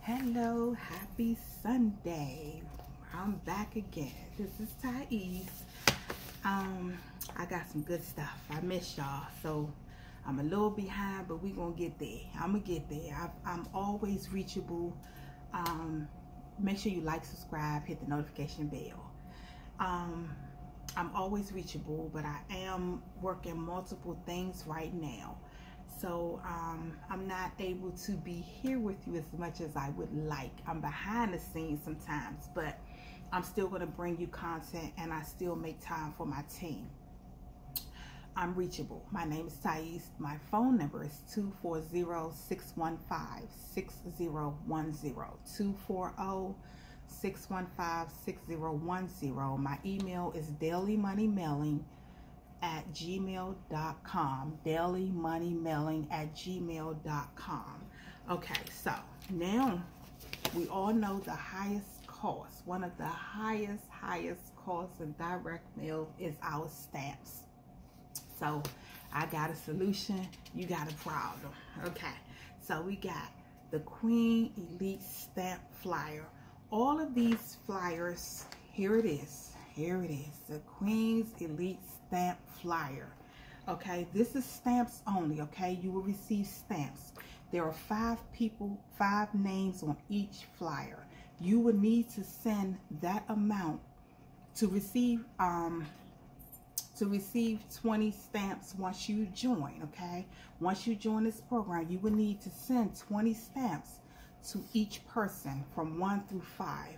Hello, happy Sunday. I'm back again. This is Tyece. I got some good stuff. I miss y'all, so I'm a little behind, but we gonna get there. I'm gonna get there. I'm always reachable. Make sure you like, subscribe, hit the notification bell. I'm always reachable, but I am working multiple things right now. So I'm not able to be here with you as much as I would like. I'm behind the scenes sometimes, but I'm still going to bring you content, and I still make time for my team. I'm reachable. My name is Tyece. My phone number is 240-615-6010. 240-615-6010. My email is dailymoneymailing@gmail.com. dailymoneymailing@gmail.com. Okay, so now we all know the highest cost, one of the highest costs in direct mail is our stamps. So I got a solution, you got a problem. Okay, so we got the Queen Elite Stamp Flyer. All of these flyers, here it is, the Queen's Elite Stamp Flyer. Okay, this is stamps only. Okay, you will receive stamps. There are 5 people, 5 names on each flyer. You will need to send that amount to receive 20 stamps once you join. Okay, once you join this program, you will need to send 20 stamps to each person from 1 through 5.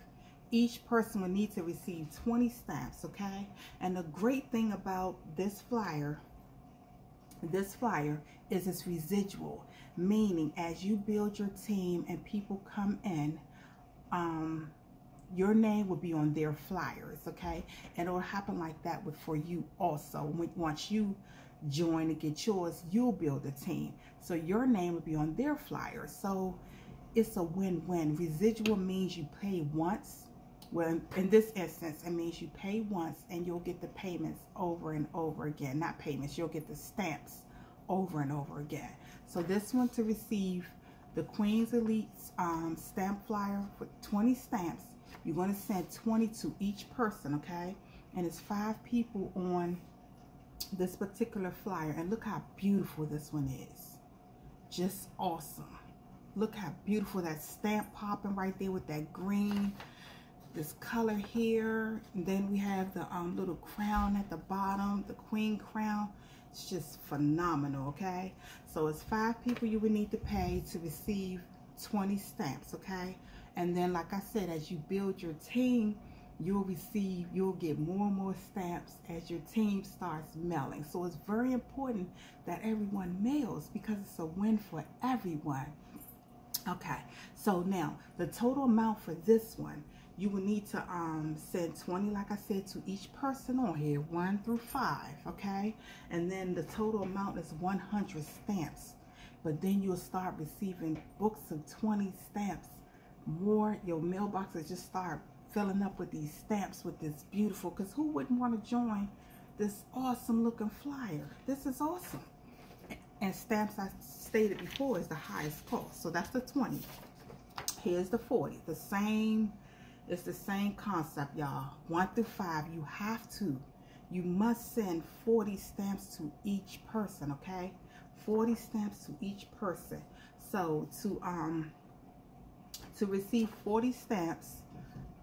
Each person will need to receive 20 stamps. Okay, and the great thing about this flyer is it's residual, meaning as you build your team and people come in, your name will be on their flyers. Okay, and it'll happen like that for you also. Once you join to get yours, you'll build a team, so your name will be on their flyers. So it's a win-win. Residual means you pay once. Well, in this instance, it means you pay once and you'll get the payments over and over again. Not payments, you'll get the stamps over and over again. So this one, to receive the Queen's Elite Stamp Flyer for 20 stamps, you're going to send 20 to each person. Okay, and it's 5 people on this particular flyer. And look how beautiful this one is. Just awesome. Look how beautiful that stamp popping right there with that green, this color here. And then we have the little crown at the bottom, the queen crown. It's just phenomenal. Okay, so it's 5 people you would need to pay to receive 20 stamps. Okay, and then like I said, as you build your team, you'll get more and more stamps as your team starts mailing. So it's very important that everyone mails, because it's a win for everyone. Okay, so now the total amount for this one, you will need to send 20, like I said, to each person on here, 1 through 5. Okay, and then the total amount is 100 stamps. But then you'll start receiving books of 20 stamps. More, your mailboxes just start filling up with these stamps, with this beautiful, because who wouldn't want to join this awesome looking flyer? This is awesome. And stamps, I stated before, is the highest cost. So that's the 20. Here's the 40. It's the same concept, y'all. 1 through 5, you must send 40 stamps to each person. Okay, 40 stamps to each person. So to receive 40 stamps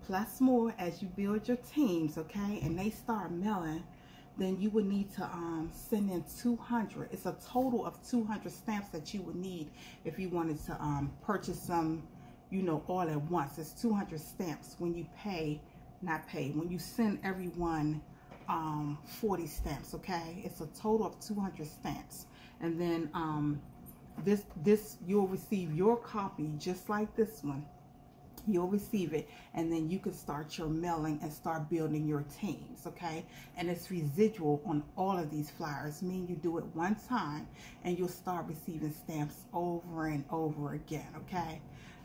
plus more as you build your teams, okay, and they start mailing, then you would need to send in 200. It's a total of 200 stamps that you would need if you wanted to purchase some, you know, all at once. It's 200 stamps when you when you send everyone 40 stamps. Okay, it's a total of 200 stamps. And then this you'll receive your copy just like this one. You'll receive it, and then you can start your mailing and start building your teams. Okay, and it's residual on all of these flyers, meaning you do it one time and you'll start receiving stamps over and over again. Okay,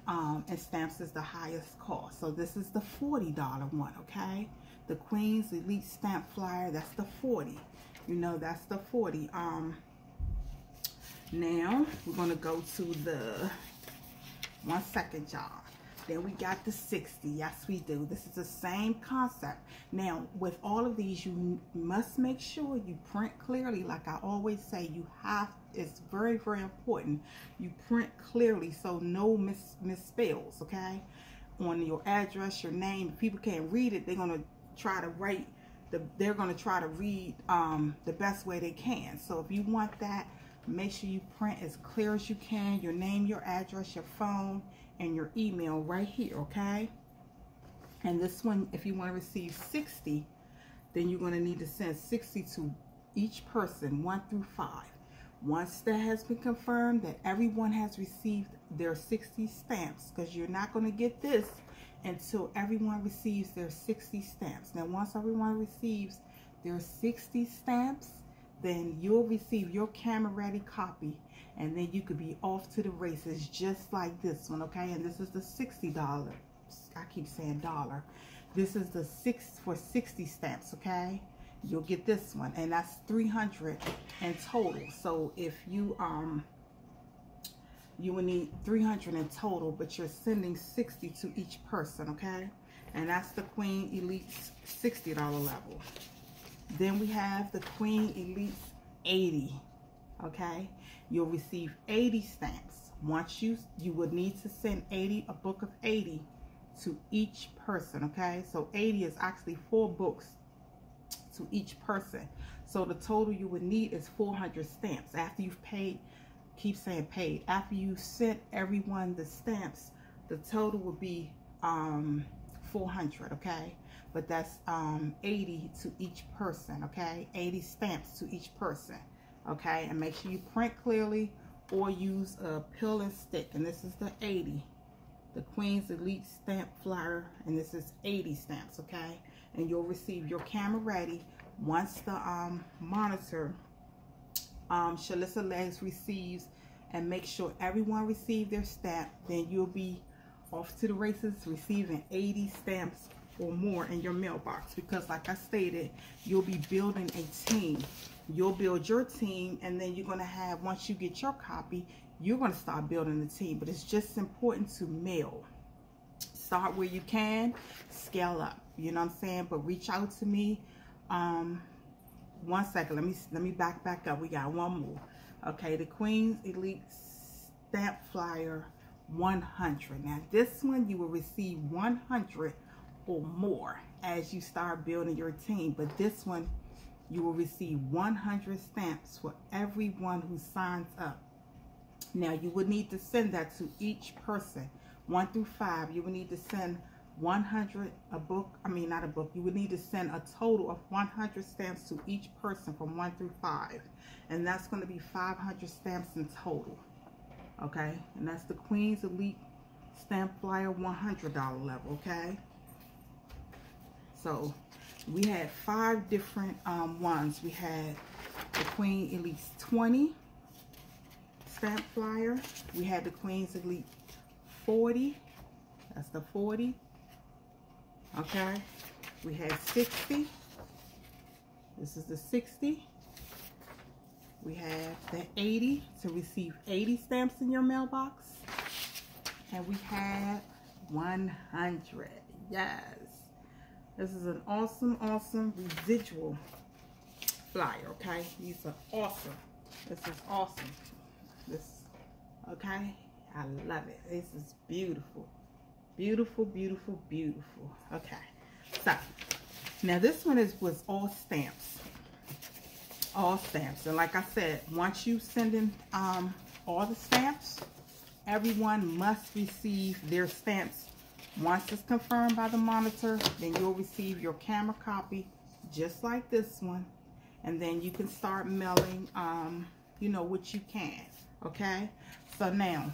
and stamps is the highest cost. So this is the $40 one. Okay, the Queen's Elite Stamp Flyer, that's the 40. You know, that's the 40. Now we're going to go to the 1 second, y'all. Then we got the 60. Yes, we do. This is the same concept. Now, with all of these, you must make sure you print clearly. Like I always say, you have, it's very, very important. You print clearly so no misspells, okay? On your address, your name. If people can't read it, they're going to try to write, they're going to try to read the best way they can. So if you want that, make sure you print as clear as you can. Your name, your address, your phone, and your email right here, okay? And this one, if you want to receive 60, then you're going to need to send 60 to each person, 1 through 5. Once that has been confirmed that everyone has received their 60 stamps, because you're not going to get this until everyone receives their 60 stamps. Now, once everyone receives their 60 stamps, then you'll receive your camera ready copy, and then you could be off to the races just like this one, okay? And this is the $60. I keep saying dollar. This is the 60 stamps, okay? You'll get this one, and that's 300 in total. So if you you will need 300 in total, but you're sending 60 to each person, okay? And that's the Queen Elite $60 level. Then we have the Queen Elite 80, okay? You'll receive 80 stamps. Once you would need to send 80, a book of 80 to each person, okay? So 80 is actually 4 books to each person. So the total you would need is 400 stamps. After you've paid, keep saying paid, after you sent everyone the stamps, the total would be 400, okay? But that's 80 to each person, okay? 80 stamps to each person, okay? And make sure you print clearly or use a pill and stick. And this is the 80, the Queen's Elite Stamp Flyer, and this is 80 stamps, okay? And you'll receive your camera ready once the monitor, Shalissa Legs receives, and make sure everyone receives their stamp. Then you'll be off to the races receiving 80 stamps or more in your mailbox, because like I stated, you'll be building a team. You'll build your team, and then you're going to have, once you get your copy, you're going to start building the team. But it's just important to mail. Start where you can, scale up, you know what I'm saying? But reach out to me. 1 second, let me back up. We got one more. Okay, the Queen's Elite Stamp Flyer 100. Now this one you will receive 100 or more as you start building your team, but this one you will receive 100 stamps for everyone who signs up. Now you would need to send that to each person, 1 through 5. You would need to send 100 a book. I mean, not a book. You would need to send a total of 100 stamps to each person from 1 through 5, and that's going to be 500 stamps in total. Okay, and that's the Queen's Elite Stamp Flyer $100 level. Okay, so we had 5 different ones. We had the Queen Elite 20 Stamp Flyer. We had the Queen's Elite 40. That's the 40. Okay, we had 60. This is the 60. We have the 80 to receive 80 stamps in your mailbox. And we have 100. Yes. This is an awesome, awesome residual flyer, okay? These are awesome. This is awesome. This, okay? I love it. This is beautiful. Beautiful, beautiful, beautiful. Okay. So, now this one was all stamps. All stamps. And like I said, once you send in all the stamps, everyone must receive their stamps. Once it's confirmed by the monitor, then you'll receive your camera copy just like this one, and then you can start mailing you know, what you can. Okay, so now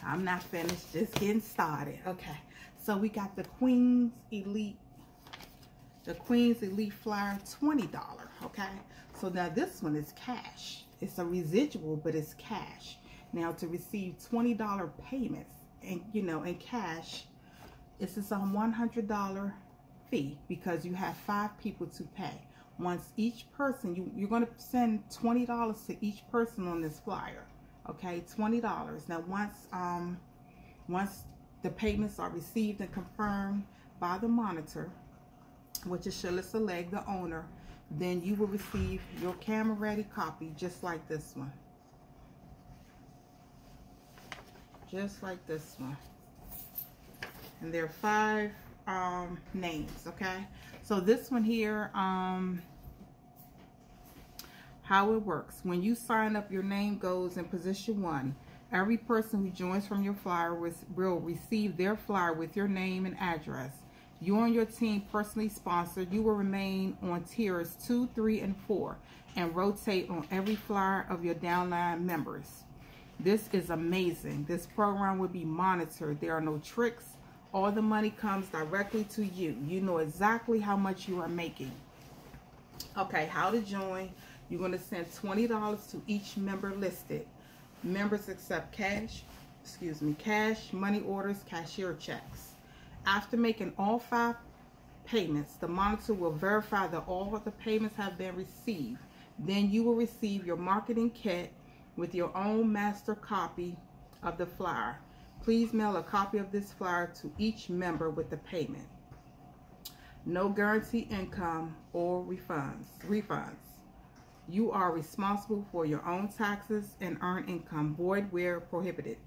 I'm not finished, just getting started. Okay, so we got the Queen's Elite Flyer $20. Okay, so now this one is cash. It's a residual, but it's cash. Now to receive $20 payments, and you know, in cash, it's just a $100 fee, because you have 5 people to pay. Once each person, you're going to send $20 to each person on this flyer. Okay, $20. Now once the payments are received and confirmed by the monitor, which is Shalissa Legg, the owner, then you will receive your camera ready copy just like this one. Just like this one. And there are 5 names, okay? So this one here, how it works. When you sign up, your name goes in position 1. Every person who joins from your flyer will receive their flyer with your name and address. You and your team personally sponsored. You will remain on tiers 2, 3, and 4 and rotate on every flyer of your downline members. This is amazing. This program will be monitored. There are no tricks. All the money comes directly to you. You know exactly how much you are making. Okay, how to join. You're going to send $20 to each member listed. Members accept cash, money orders, cashier checks. After making all 5 payments, the monitor will verify that all of the payments have been received. Then you will receive your marketing kit with your own master copy of the flyer. Please mail a copy of this flyer to each member with the payment. No guaranteed income or refunds. You are responsible for your own taxes and earned income, void where prohibited.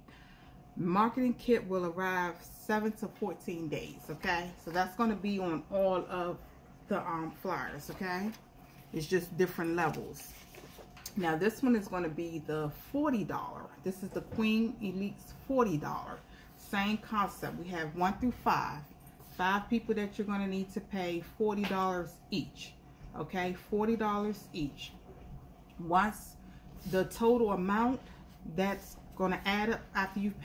Marketing kit will arrive 7 to 14 days, okay? So that's going to be on all of the flyers, okay? It's just different levels. Now this one is going to be the $40. This is the Queen Elite's $40. Same concept. We have 1 through 5. 5 people that you're going to need to pay $40 each, okay? $40 each. Once the total amount that's going to add up after you've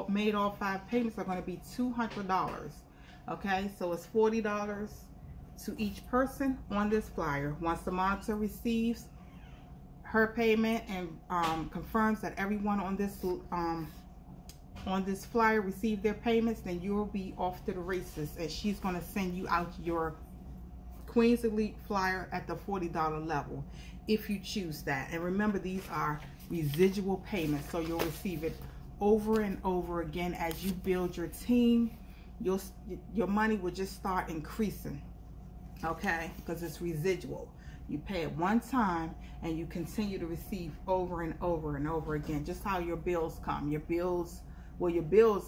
made all 5 payments are going to be $200. Okay, so it's $40 to each person on this flyer. Once the monitor receives her payment and confirms that everyone on this flyer received their payments, then you will be off to the races, and she's going to send you out your Queen's Elite flyer at the $40 level if you choose that. And remember, these are residual payments, so you'll receive it over and over again as you build your team. Your money will just start increasing, okay, because it's residual. You pay it one time and you continue to receive over and over and over again, just how your bills come. Your bills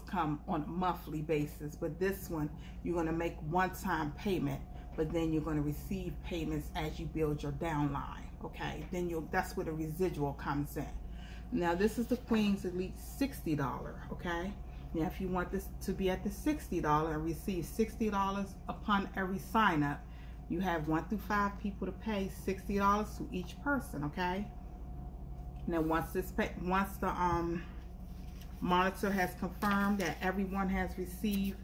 come on a monthly basis, but this one you're going to make one-time payment, but then you're going to receive payments as you build your downline. Okay, then that's where the residual comes in. Now this is the Queen's Elite $60. Okay, now if you want this to be at the $60 and receive $60 upon every sign up, you have 1 through 5 people to pay $60 to each person. Okay, now once the monitor has confirmed that everyone has received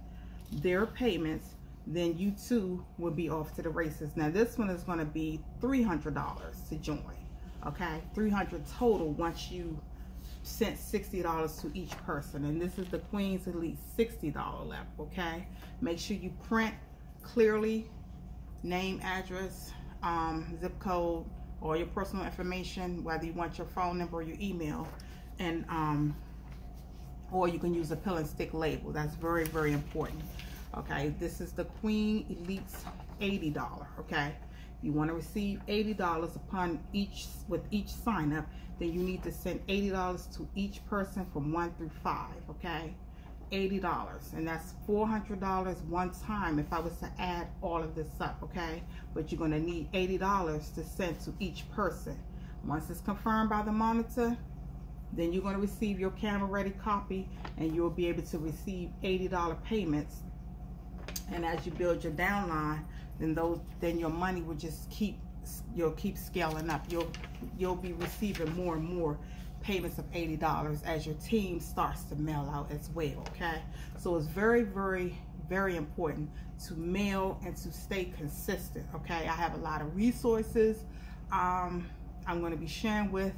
their payments, then you too will be off to the races. Now this one is going to be $300 to join. Okay, $300 total once you sent $60 to each person. And this is the Queen's Elite $60 level. Okay, make sure you print clearly name, address, zip code, or your personal information, whether you want your phone number or your email, and or you can use a pill and stick label. That's very, very important. Okay, this is the Queen Elite's $80. Okay, you want to receive $80 upon with each sign up, then you need to send $80 to each person from 1 through 5. Okay, $80, and that's $400 one time if I was to add all of this up. Okay, but you're going to need $80 to send to each person. Once it's confirmed by the monitor, then you're going to receive your camera ready copy, and you'll be able to receive $80 payments. And as you build your downline, then your money will just keep scaling up. You'll be receiving more and more payments of $80 as your team starts to mail out as well. Okay, so it's very, very, very important to mail and to stay consistent. Okay, I have a lot of resources I'm going to be sharing with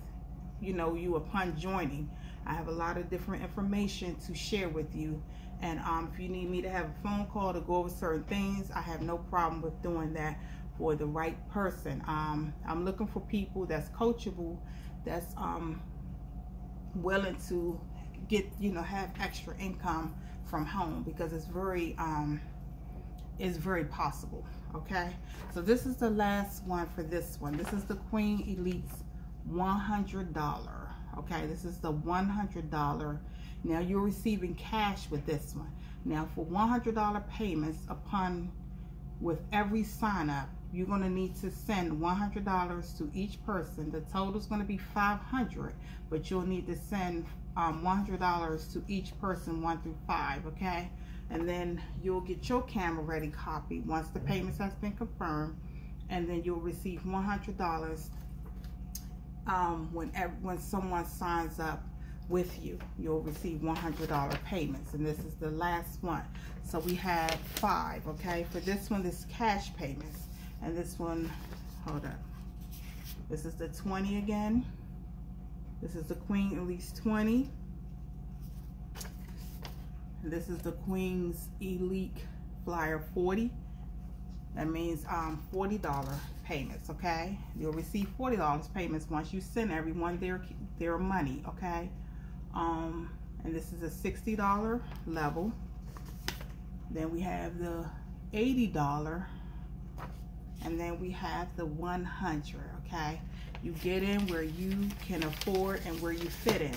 you upon joining. I have a lot of different information to share with you. And if you need me to have a phone call to go over certain things, I have no problem with doing that for the right person. I'm looking for people that's coachable, that's willing to get, you know, have extra income from home, because it's very possible. Okay, so this is the last one for this one. This is the Queen Elite's $100. Okay, this is the $100. Now you're receiving cash with this one. Now for $100 payments with every sign up, you're going to need to send $100 to each person. The total is going to be $500, but you'll need to send $100 to each person 1 through 5. Okay, and then you'll get your camera ready copy once the payments has been confirmed, and then you'll receive $100 when someone signs up with you. You'll receive $100 payments, and this is the last one. So we have 5. Okay, for this one, this cash payments, and this one, hold up, this is the 20 again. This is the Queen Elite's 20. And this is the Queen's Elite Flyer 40. That means $40 payments. Okay, you'll receive $40 payments once you send everyone their money. Okay, and this is a $60 level. Then we have the $80, and then we have the $100. Okay, you get in where you can afford and where you fit in.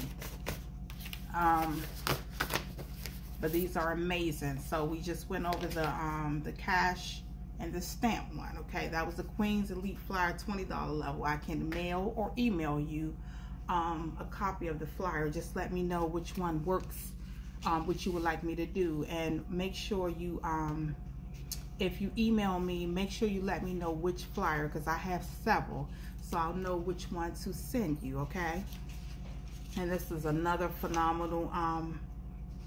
But these are amazing. So we just went over the cash and the stamp one. Okay, that was the Queen's Elite Flyer $20 level. I can mail or email you a copy of the flyer. Just let me know which one works, what you would like me to do, and make sure you if you email me, make sure you let me know which flyer, because I have several, so I'll know which one to send you. Okay, and this is another phenomenal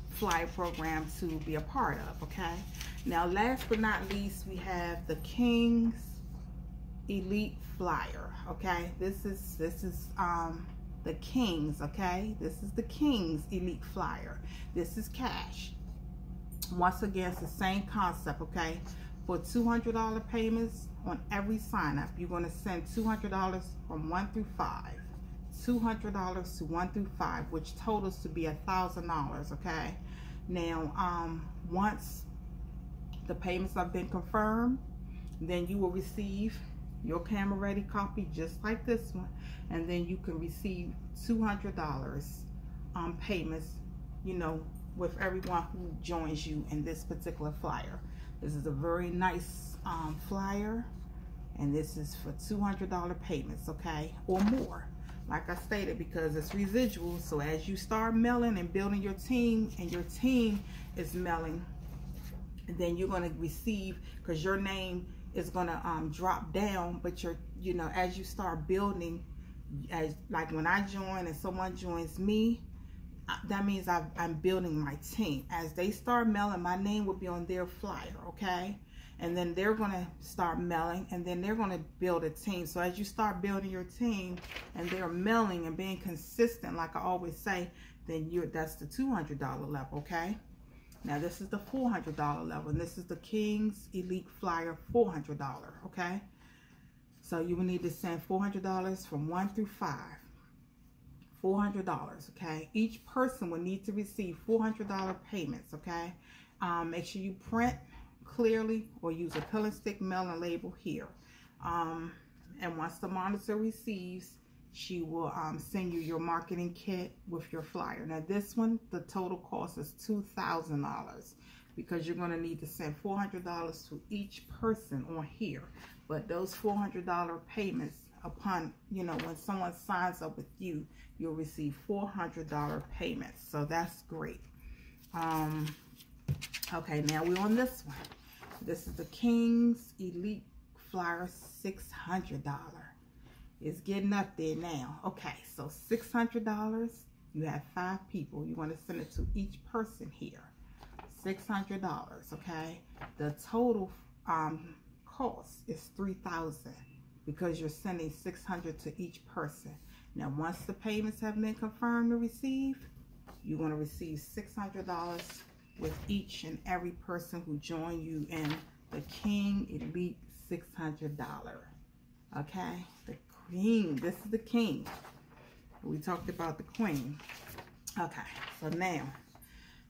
flyer program to be a part of. Okay, now last but not least, we have the King's Elite Flyer. Okay, this is the King's. Okay, this is the King's Elite Flyer. This is cash. Once again, it's the same concept. Okay, for $200 payments on every sign up, you're going to send $200 from 1 through 5. $200 to 1 through 5, which totals to be $1,000. Okay, now once the payments have been confirmed, then you will receive your camera ready copy just like this one, and then you can receive $200 payments, you know, with everyone who joins you in this particular flyer. This is a very nice flyer, and this is for $200 payments. Okay, or more, like I stated, because it's residual. So as you start mailing and building your team, and your team is mailing, and then you're going to receive, because your name is going to drop down, but you know, as you start building, as like when I join and someone joins me, that means I'm building my team. As they start mailing, my name will be on their flyer. Okay, and then they're going to start mailing, and then they're going to build a team. So as you start building your team and they're mailing and being consistent, like I always say, then that's the $200 level. Okay, now this is the $400 level, and this is the King's Elite Flyer $400. Okay, so you will need to send $400 from 1 through 5. $400. Okay, each person will need to receive $400 payments. Okay, make sure you print clearly or use a pill and stick mailing label here, and once the monitor receives, she will send you your marketing kit with your flyer. Now this one, the total cost is $2,000, because you're going to need to send $400 to each person on here. But those $400 payments, upon, you know, when someone signs up with you, you'll receive $400 payments. So that's great. Okay, now we're on this one. This is the King's Elite Flyer $600. It's getting up there now. Okay, so $600. You have 5 people. You want to send it to each person here. $600. Okay, the total cost is $3,000, because you're sending $600 to each person. Now once the payments have been confirmed to receive, you're going to receive $600 with each and every person who join you in the King Elite $600. Okay, the King, this is the King. We talked about the queen. Okay, so now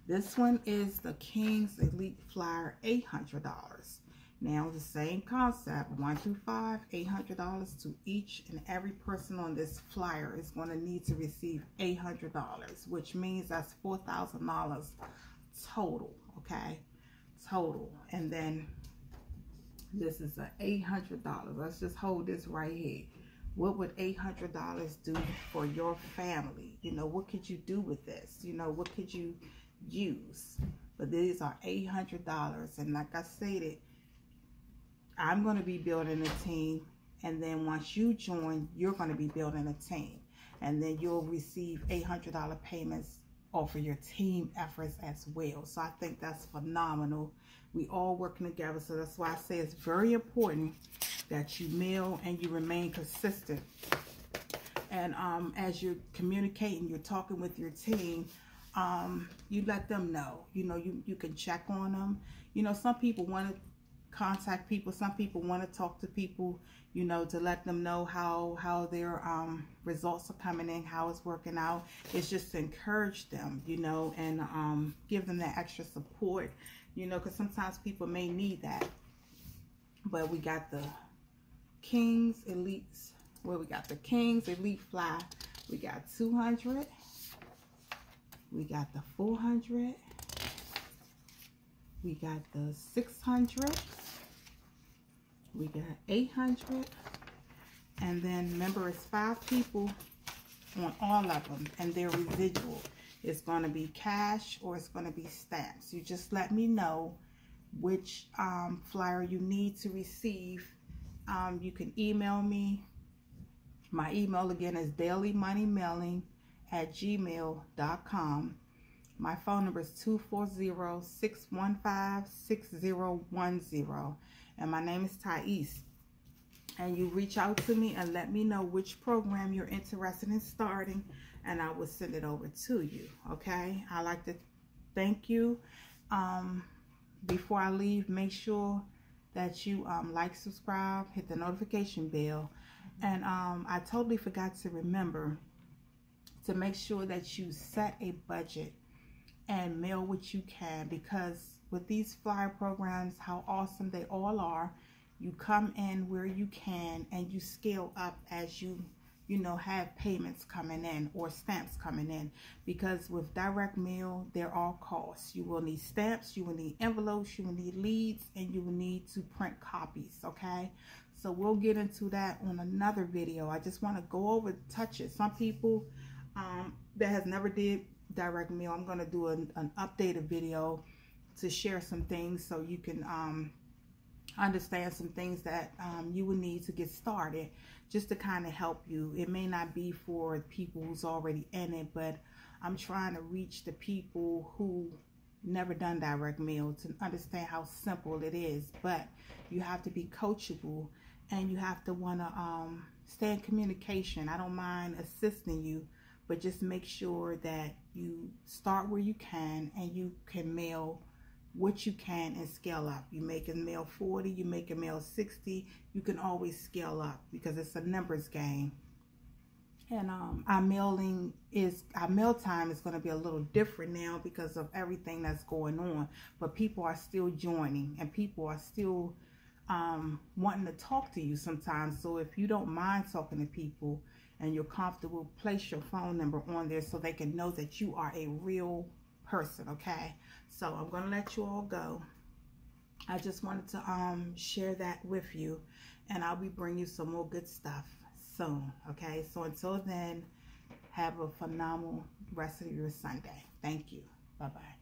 this one is the King's Elite Flyer, $800. Now the same concept, 1 through 5, $800 to each and every person on this flyer is going to need to receive $800, which means that's $4,000 total, okay? Total. And then this is a $800. Let's just hold this right here. What would $800 do for your family? You know, what could you do with this? You know, what could you use? But these are $800, and like I stated, I'm going to be building a team, and then once you join, you're going to be building a team, and then you'll receive $800 payments off of your team efforts as well. So I think that's phenomenal. We all working together, so that's why I say it's very important that you mail and you remain consistent. And as you're communicating, you're talking with your team, you let them know. You know, you can check on them. You know, some people want to contact people, some people want to talk to people, you know, to let them know how their results are coming in, how it's working out. It's just to encourage them, you know, and give them that extra support, you know, because sometimes people may need that. But we got the King's Elites, where we got the King's Elite Fly. We got 200, we got the 400, we got the 600, we got 800, and then remember, it's 5 people on all of them, and their residual is going to be cash or it's going to be stamps. You just let me know which flyer you need to receive. You can email me. My email again is dailymoneymailing@gmail.com. My phone number is 240-615-6010. And my name is Tyece. And you reach out to me and let me know which program you're interested in starting, and I will send it over to you. Okay? I like to thank you. Before I leave, make sure that you like, subscribe, hit the notification bell. And I totally forgot to remember to make sure that you set a budget and mail what you can, because with these flyer programs, how awesome they all are, you come in where you can and you scale up as you know, have payments coming in or stamps coming in. Because with direct mail, there are costs. You will need stamps, you will need envelopes, you will need leads, and you will need to print copies. Okay, so we'll get into that on another video. I just want to go over, touch it. Some people that has never did direct mail, I'm going to do an updated video to share some things so you can understand some things that you will need to get started, just to kind of help you. It may not be for people who's already in it, but I'm trying to reach the people who never done direct mail to understand how simple it is. But you have to be coachable, and you have to want to stay in communication. I don't mind assisting you, but just make sure that you start where you can, and you can mail what you can and scale up. You make a mail 40, you make a mail 60, you can always scale up, because it's a numbers game. And our mail time is going to be a little different now because of everything that's going on, but people are still joining, and people are still wanting to talk to you sometimes. So if you don't mind talking to people and you're comfortable, place your phone number on there so they can know that you are a real person. Okay, so I'm gonna let you all go. I just wanted to share that with you, and I'll be bringing you some more good stuff soon. Okay, so until then, have a phenomenal rest of your Sunday. Thank you. Bye bye.